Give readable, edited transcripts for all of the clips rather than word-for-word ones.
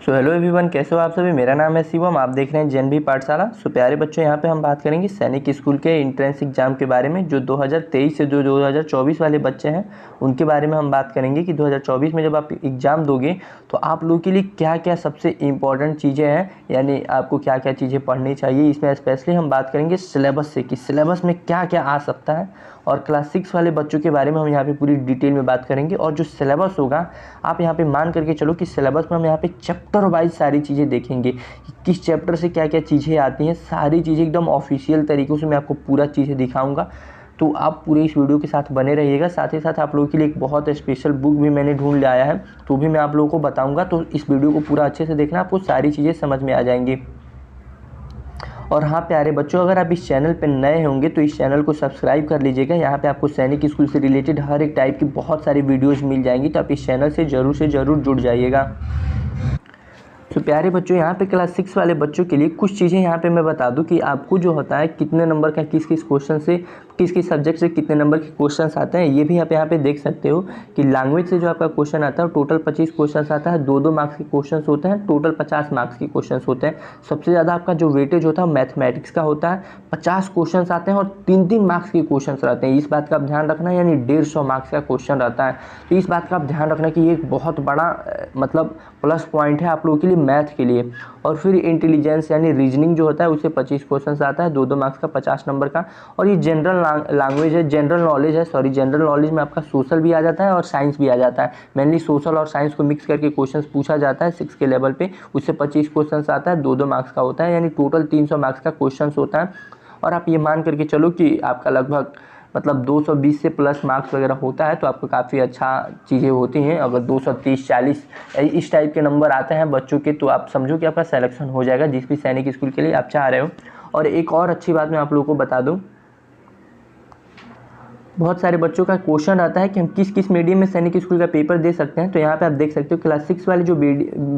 Hello everyone, कैसे हो आप सभी। मेरा नाम है शिवम, आप देख रहे हैं जेएनवी पाठशाला। प्यारे बच्चों, यहाँ पे हम बात करेंगे सैनिक स्कूल के एंट्रेंस एग्जाम के बारे में। जो 2023 से जो 2024 वाले बच्चे हैं उनके बारे में हम बात करेंगे कि 2024 में जब आप एग्ज़ाम दोगे तो आप लोगों के लिए क्या क्या सबसे इम्पॉर्टेंट चीज़ें हैं, यानी आपको क्या क्या चीज़ें पढ़नी चाहिए। इसमें स्पेशली हम बात करेंगे सिलेबस से कि सिलेबस में क्या क्या आ सकता है, और क्लास 6 वाले बच्चों के बारे में हम यहाँ पे पूरी डिटेल में बात करेंगे। और जो सिलेबस होगा आप यहाँ पे मान करके चलो कि सिलेबस में हम यहाँ पे चैप्टर वाइज सारी चीज़ें देखेंगे कि किस चैप्टर से क्या क्या चीज़ें आती हैं। सारी चीज़ें एकदम ऑफिशियल तरीक़ों से मैं आपको पूरा चीज़ें दिखाऊंगा, तो आप पूरे इस वीडियो के साथ बने रहिएगा। साथ ही साथ आप लोगों के लिए एक बहुत स्पेशल बुक भी मैंने ढूंढ लाया है, तो भी मैं आप लोगों को बताऊँगा। तो इस वीडियो को पूरा अच्छे से देखना, आपको सारी चीज़ें समझ में आ जाएंगी। और हाँ प्यारे बच्चों, अगर आप इस चैनल पर नए होंगे तो इस चैनल को सब्सक्राइब कर लीजिएगा। यहाँ पे आपको सैनिक स्कूल से रिलेटेड हर एक टाइप की बहुत सारी वीडियोस मिल जाएंगी, तो आप इस चैनल से ज़रूर जुड़ जाइएगा। तो प्यारे बच्चों, यहाँ पे क्लास 6 वाले बच्चों के लिए कुछ चीज़ें यहाँ पे मैं बता दूँ कि आपको जो होता है कितने नंबर का किस किस क्वेश्चन से किस किस सब्जेक्ट से कितने नंबर के क्वेश्चंस आते हैं। ये भी आप यहाँ पे देख सकते हो कि लैंग्वेज से जो आपका क्वेश्चन आता है टोटल 25 क्वेश्चंस आता है। 2-2 मार्क्स के क्वेश्चंस होते हैं, टोटल 50 मार्क्स के क्वेश्चंस होते हैं। सबसे ज़्यादा आपका जो वेटेज होता है मैथमेटिक्स का होता है, 50 क्वेश्चंस आते हैं और 3-3 मार्क्स के क्वेश्चंस रहते हैं। इस बात का आप ध्यान रखना, यानी 150 मार्क्स का क्वेश्चन रहता है। तो इस बात का आप ध्यान रखना कि ये एक बहुत बड़ा मतलब प्लस पॉइंट है आप लोगों के लिए मैथ के लिए। और फिर इंटेलिजेंस यानी रीजनिंग जो होता है उससे 25 क्वेश्चंस आता है, 2-2 मार्क्स का 50 नंबर का। और ये जनरल लैंग्वेज है, जनरल नॉलेज में आपका सोशल भी आ जाता है और साइंस भी आ जाता है। मेनली सोशल और साइंस को मिक्स करके क्वेश्चंस पूछा जाता है 6 के लेवल पे, उससे 25 क्वेश्चंस आता है, 2-2 मार्क्स का होता है, यानी टोटल 300 मार्क्स का क्वेश्चंस होता है। और आप ये मान करके चलो कि आपका लगभग मतलब 220 से प्लस मार्क्स वगैरह होता है, तो आपको काफ़ी अच्छा चीज़ें होती हैं। अगर 230-40 इस टाइप के नंबर आते हैं बच्चों के, तो आप समझो कि आपका सिलेक्शन हो जाएगा जिस भी सैनिक स्कूल के लिए आप चाह रहे हो। और एक और अच्छी बात मैं आप लोगों को बता दूं, बहुत सारे बच्चों का क्वेश्चन आता है कि हम किस किस मीडियम में सैनिक स्कूल का पेपर दे सकते हैं। तो यहाँ पे आप देख सकते हो क्लास 6 वाले जो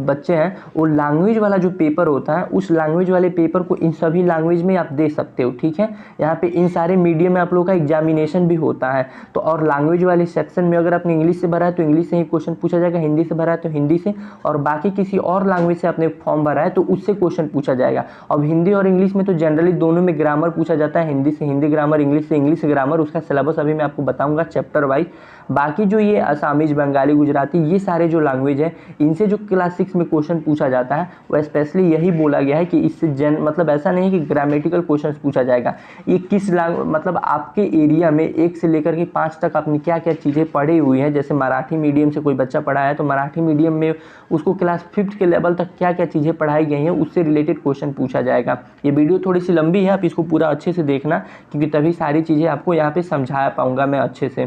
बच्चे हैं वो लैंग्वेज वाला जो पेपर होता है उस लैंग्वेज वाले पेपर को इन सभी लैंग्वेज में आप दे सकते हो, ठीक है। यहाँ पे इन सारे मीडियम में आप लोगों का एग्जामिनेशन भी होता है। तो और लैंग्वेज वाले सेक्शन में अगर आपने इंग्लिश से भरा है तो इंग्लिश से ही क्वेश्चन पूछा जाएगा, हिंदी से भरा है तो हिंदी से, और बाकी किसी और लैंग्वेज से आपने फॉर्म भरा है तो उससे क्वेश्चन पूछा जाएगा। अब हिंदी और इंग्लिश में तो जनरली दोनों में ग्रामर पूछा जाता है, हिंदी से हिंदी ग्रामर, इंग्लिश से इंग्लिश ग्रामर। उसका सिलेबस अभी मैं आपको बताऊंगा चैप्टर वाइज। बाकी जो ये असामीज, बंगाली, गुजराती, ये सारे जो लैंग्वेज है इनसे जो क्लास 6 में क्वेश्चन पूछा जाता है वो स्पेशली यही बोला गया है कि इससे मतलब ऐसा नहीं है कि ग्रामेटिकल क्वेश्चन पूछा जाएगा। ये किस मतलब आपके एरिया में 1 से लेकर के 5 तक आपने क्या क्या चीज़ें पढ़ी हुई हैं। जैसे मराठी मीडियम से कोई बच्चा पढ़ा है तो मराठी मीडियम में उसको क्लास 5th के लेवल तक क्या क्या चीज़ें पढ़ाई गई हैं उससे रिलेटेड क्वेश्चन पूछा जाएगा। ये वीडियो थोड़ी सी लंबी है, आप इसको पूरा अच्छे से देखना, क्योंकि तभी सारी चीज़ें आपको यहाँ पे समझा पाऊंगा मैं अच्छे से।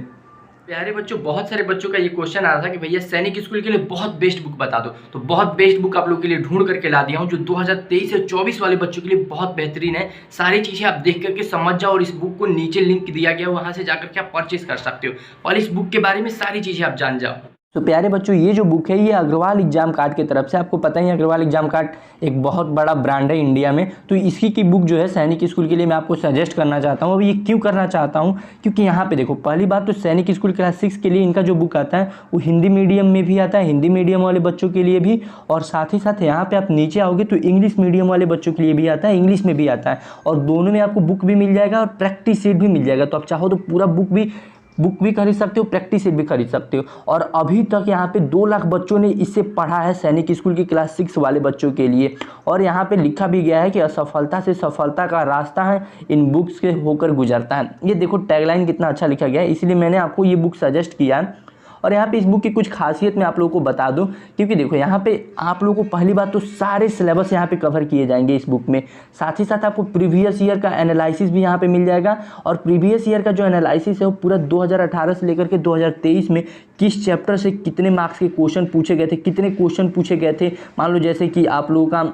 प्यारे बच्चों, बहुत सारे बच्चों का ये क्वेश्चन आया था कि भैया सैनिक स्कूल के लिए बहुत बेस्ट बुक बता दो। तो बहुत बेस्ट बुक आप लोगों के लिए ढूंढ करके ला दिया हूं जो 2023 से 24 वाले बच्चों के लिए बहुत बेहतरीन है। सारी चीजें आप देख करके समझ जाओ, और इस बुक को नीचे लिंक दिया गया, वहां से जाकर के आप परचेस कर सकते हो और इस बुक के बारे में सारी चीजें आप जान जाओ। तो प्यारे बच्चों, ये जो बुक है ये अग्रवाल एग्जाम कार्ड की तरफ से, आपको पता ही है अग्रवाल एग्जाम कार्ड एक बहुत बड़ा ब्रांड है इंडिया में। तो इसी की बुक जो है सैनिक स्कूल के लिए मैं आपको सजेस्ट करना चाहता हूँ। अब ये क्यों करना चाहता हूँ, क्योंकि यहाँ पे देखो, पहली बात तो सैनिक स्कूल क्लास 6 के लिए इनका जो बुक आता है वो हिंदी मीडियम में भी आता है, हिंदी मीडियम वाले बच्चों के लिए भी, और साथ ही साथ यहाँ पे आप नीचे आओगे तो इंग्लिश मीडियम वाले बच्चों के लिए भी आता है, इंग्लिश में भी आता है। और दोनों में आपको बुक भी मिल जाएगा और प्रैक्टिस सेट भी मिल जाएगा। तो आप चाहो तो पूरा बुक भी खरीद सकते हो, प्रैक्टिस सेट भी खरीद सकते हो। और अभी तक यहाँ पे 2 लाख बच्चों ने इससे पढ़ा है सैनिक स्कूल की क्लास 6 वाले बच्चों के लिए। और यहाँ पे लिखा भी गया है कि असफलता से सफलता का रास्ता है इन बुक्स के होकर गुजरता है। ये देखो टैगलाइन कितना अच्छा लिखा गया है, इसलिए मैंने आपको ये बुक सजेस्ट किया है। और यहाँ पे इस बुक की कुछ खासियत मैं आप लोगों को बता दूं, क्योंकि देखो यहाँ पे आप लोगों को पहली बात तो सारे सिलेबस यहाँ पे कवर किए जाएंगे इस बुक में। साथ ही साथ आपको प्रीवियस ईयर का एनालिसिस भी यहाँ पे मिल जाएगा। और प्रीवियस ईयर का जो एनालिसिस है वो पूरा 2018 से लेकर के 2023 में किस चैप्टर से कितने मार्क्स के क्वेश्चन पूछे गए थे, कितने क्वेश्चन पूछे गए थे। मान लो जैसे कि आप लोगों का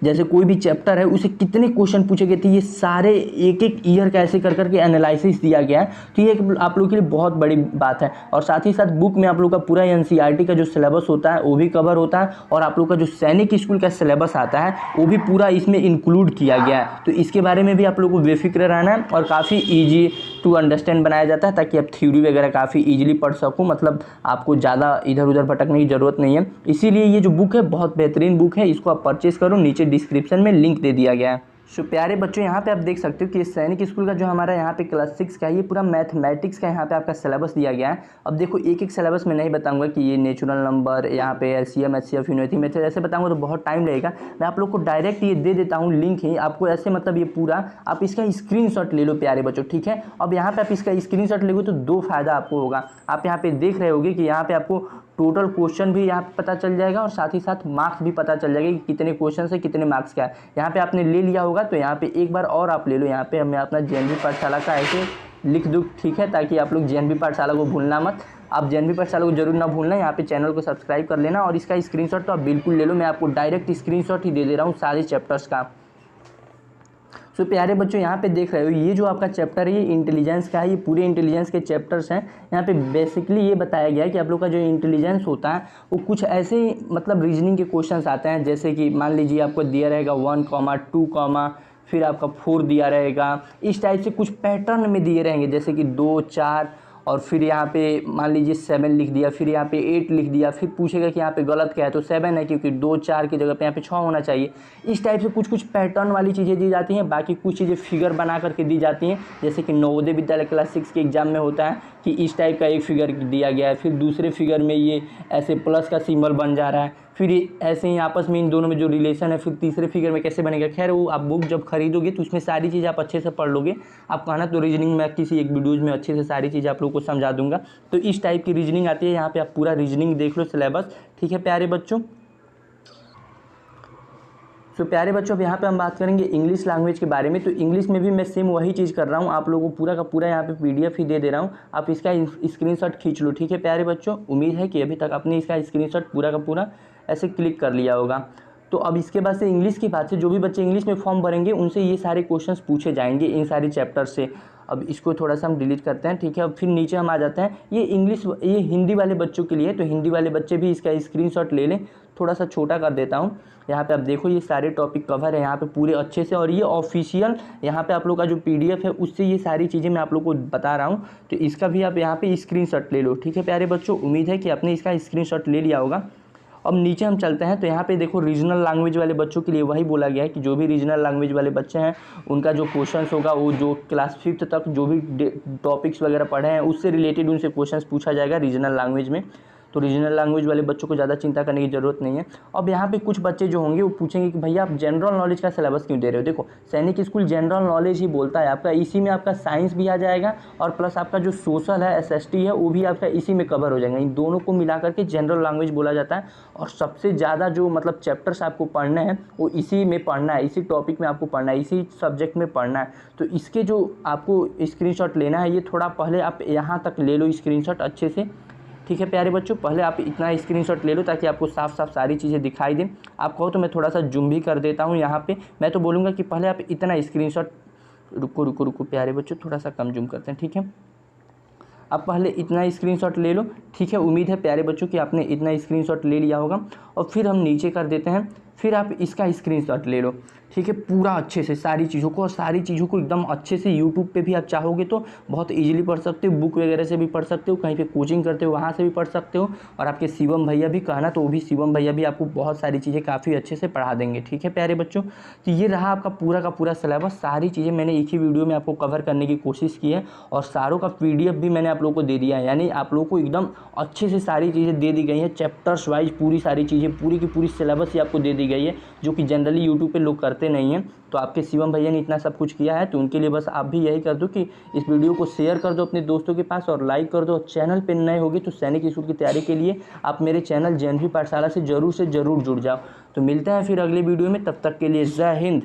जैसे कोई भी चैप्टर है उसे कितने क्वेश्चन पूछे गए थे, ये सारे एक एक ईयर का ऐसे कर करके एनालिसिस दिया गया है। तो ये आप लोगों के लिए बहुत बड़ी बात है। और साथ ही साथ बुक में आप लोग का पूरा एनसीईआरटी का जो सिलेबस होता है वो भी कवर होता है, और आप लोग का जो सैनिक स्कूल का सिलेबस आता है वो भी पूरा इसमें इंक्लूड किया गया है। तो इसके बारे में भी आप लोग को बेफिक्र रहना है, और काफ़ी ईजी टू अंडरस्टैंड बनाया जाता है, ताकि आप थ्योरी वगैरह काफ़ी ईजिली पढ़ सको, मतलब आपको ज़्यादा इधर उधर भटकने की ज़रूरत नहीं है। इसीलिए ये जो बुक है बहुत बेहतरीन बुक है, इसको आप परचेज़ करो, नीचे डिस्क्रिप्शन में लिंक दे दिया गया है। सो प्यारे बच्चों, यहाँ पे आप देख सकते हो कि सैनिक स्कूल का जो हमारा यहाँ पे क्लास 6 का ये पूरा मैथमेटिक्स का यहाँ पे आपका सिलेबस दिया गया है। अब देखो एक एक सिलेबस में नहीं बताऊंगा कि ये नेचुरल नंबर, यहाँ पे एलसीएम, एचसीएफ, यूनिटी मेथड ऐसे बताऊंगा तो बहुत टाइम लगेगा। मैं आप लोग को डायरेक्ट ये दे देता हूँ लिंक ही आपको, ऐसे मतलब ये पूरा आप इसका स्क्रीनशॉट ले लो प्यारे बच्चों, ठीक है। अब यहाँ पे आप इसका स्क्रीनशॉट लोगे तो दो फायदा आपको होगा। आप यहाँ पे देख रहे होगे कि यहाँ पे आपको टोटल क्वेश्चन भी यहाँ पे पता चल जाएगा, और साथ ही साथ मार्क्स भी पता चल जाएगा कि कितने क्वेश्चन से कितने मार्क्स का है। यहाँ पे आपने ले लिया होगा तो यहाँ पे एक बार और आप ले लो। यहाँ पे मैं अपना जेएनवी पाठशाला का ऐसे लिख दूँ, ठीक है, ताकि आप लोग जेएनवी पाठशाला को भूलना मत। आप जेएनवी पाठशाला को जरूर ना भूलना। यहाँ पे चैनल को सब्सक्राइब कर लेना, और इसका स्क्रीनशॉट तो आप बिल्कुल ले लो। मैं आपको डायरेक्ट स्क्रीनशॉट ही दे दे रहा हूँ सारे चैप्टर्स का। सो प्यारे बच्चों, यहाँ पे देख रहे हो ये जो आपका चैप्टर है ये इंटेलिजेंस का है। ये पूरे इंटेलिजेंस के चैप्टर्स हैं। यहाँ पे बेसिकली ये बताया गया है कि आप लोग का जो इंटेलिजेंस होता है वो कुछ ऐसे मतलब रीजनिंग के क्वेश्चंस आते हैं, जैसे कि मान लीजिए आपको दिया रहेगा 1, 2, फिर आपका 4 दिया रहेगा। इस टाइप से कुछ पैटर्न में दिए रहेंगे, जैसे कि 2, 4, और फिर यहाँ पे मान लीजिए 7 लिख दिया, फिर यहाँ पे 8 लिख दिया, फिर पूछेगा कि यहाँ पे गलत क्या है, तो 7 है क्योंकि 2, 4 की जगह पे यहाँ पे 6 होना चाहिए। इस टाइप से कुछ कुछ पैटर्न वाली चीज़ें दी जाती हैं। बाकी कुछ चीज़ें फिगर बना करके दी जाती हैं, जैसे कि नवोदय विद्यालय क्लास 6 के एग्जाम में होता है कि इस टाइप का एक फिगर दिया गया है, फिर दूसरे फिगर में ये ऐसे प्लस का सिंबल बन जा रहा है, फिर ऐसे ही आपस में इन दोनों में जो रिलेशन है, फिर तीसरे फिगर में कैसे बनेगा। खैर वो आप बुक जब खरीदोगे तो उसमें सारी चीज़ आप अच्छे से पढ़ लोगे। आप कहना तो रीजनिंग में किसी एक वीडियोज़ में अच्छे से सारी चीज़ आप लोग को समझा दूंगा। तो इस टाइप की रीजनिंग आती है। यहाँ पे आप पूरा रीजनिंग देख लो सिलेबस, ठीक है प्यारे बच्चों। सो प्यारे बच्चों, अब यहाँ पे हम बात करेंगे इंग्लिश लैंग्वेज के बारे में। तो इंग्लिश में भी मैं सेम वही चीज़ कर रहा हूँ, आप लोगों को पूरा का पूरा यहाँ पे पीडीएफ ही दे दे रहा हूँ। आप इसका स्क्रीनशॉट खींच लो, ठीक है प्यारे बच्चों। उम्मीद है कि अभी तक आपने इसका स्क्रीनशॉट पूरा का पूरा ऐसे क्लिक कर लिया होगा। तो अब इसके बाद से इंग्लिश की बात से, जो भी बच्चे इंग्लिश में फॉर्म भरेंगे उनसे ये सारे क्वेश्चंस पूछे जाएंगे इन सारी चैप्टर से। अब इसको थोड़ा सा हम डिलीट करते हैं, ठीक है। अब फिर नीचे हम आ जाते हैं, ये हिंदी वाले बच्चों के लिए। तो हिंदी वाले बच्चे भी इसका स्क्रीनशॉट ले लें। थोड़ा सा छोटा कर देता हूँ। यहाँ पे आप देखो ये सारे टॉपिक कवर है यहाँ पे पूरे अच्छे से, और ये ऑफिशियल यहाँ पे आप लोग का जो पीडीएफ है उससे ये सारी चीज़ें मैं आप लोग को बता रहा हूँ। तो इसका भी आप यहाँ पे स्क्रीनशॉट ले लो, ठीक है प्यारे बच्चों। उम्मीद है कि आपने इसका स्क्रीनशॉट ले लिया होगा। अब नीचे हम चलते हैं, तो यहाँ पे देखो रीजनल लैंग्वेज वाले बच्चों के लिए वही बोला गया है कि जो भी रीजनल लैंग्वेज वाले बच्चे हैं उनका जो क्वेश्चंस होगा वो जो क्लास 5th तक जो भी टॉपिक्स वगैरह पढ़े हैं उससे रिलेटेड उनसे क्वेश्चंस पूछा जाएगा रीजनल लैंग्वेज में। तो रीजनल लैंग्वेज वाले बच्चों को ज़्यादा चिंता करने की ज़रूरत नहीं है। अब यहाँ पे कुछ बच्चे जो होंगे वो पूछेंगे कि भैया आप जनरल नॉलेज का सिलेबस क्यों दे रहे हो। देखो सैनिक स्कूल जनरल नॉलेज ही बोलता है आपका, इसी में आपका साइंस भी आ जाएगा, और प्लस आपका जो सोशल है, एसएसटी है, वो भी आपका इसी में कवर हो जाएगा। इन दोनों को मिला करके जनरल लैंग्वेज बोला जाता है। और सबसे ज़्यादा जो मतलब चैप्टर्स आपको पढ़ने हैं वो इसी में पढ़ना है, इसी टॉपिक में आपको पढ़ना है, इसी सब्जेक्ट में पढ़ना है। तो इसके जो आपको स्क्रीनशॉट लेना है, ये थोड़ा पहले आप यहाँ तक ले लो स्क्रीनशॉट अच्छे से, ठीक है प्यारे बच्चों। पहले आप इतना स्क्रीनशॉट ले लो ताकि आपको साफ साफ सारी चीज़ें दिखाई दें। आप कहो तो मैं थोड़ा सा जूम भी कर देता हूँ यहाँ पे। मैं तो बोलूँगा कि पहले आप इतना स्क्रीनशॉट, रुको प्यारे बच्चों, थोड़ा सा कम जूम करते हैं, ठीक है। आप पहले इतना स्क्रीनशॉट ले लो, ठीक है। उम्मीद है प्यारे बच्चों कि आपने इतना स्क्रीनशॉट ले लिया होगा। और फिर हम नीचे कर देते हैं, फिर आप इसका स्क्रीनशॉट ले लो, ठीक है, पूरा अच्छे से सारी चीज़ों को। और सारी चीज़ों को एकदम अच्छे से यूट्यूब पे भी आप चाहोगे तो बहुत इजीली पढ़ सकते हो, बुक वगैरह से भी पढ़ सकते हो, कहीं पे कोचिंग करते हो वहाँ से भी पढ़ सकते हो। और आपके शिवम भैया भी कहना तो वो भी शिवम भैया भी आपको बहुत सारी चीज़ें काफ़ी अच्छे से पढ़ा देंगे, ठीक है प्यारे बच्चों। तो ये रहा आपका पूरा का पूरा सिलेबस। सारी चीज़ें मैंने एक ही वीडियो में आपको कवर करने की कोशिश की है, और सारों का PDF भी मैंने आप लोगों को दे दिया है। यानी आप लोगों को एकदम अच्छे से सारी चीज़ें दे दी गई हैं, चैप्टर्स वाइज पूरी सारी चीज़ें, पूरी की पूरी सिलेबस ही आपको दे दी गई है, जो कि जनरली यूट्यूब पे लोग करते नहीं हैं। तो आपके शिवम भैया ने इतना सब कुछ किया है, तो उनके लिए बस आप भी यही कर दो कि इस वीडियो को शेयर कर दो अपने दोस्तों के पास, और लाइक कर दो। चैनल पे नए होगे तो सैनिक स्कूल की तैयारी के लिए आप मेरे चैनल जेएनवी पाठशाला से ज़रूर जुड़ जाओ। तो मिलते हैं फिर अगले वीडियो में, तब तक के लिए जय हिंद।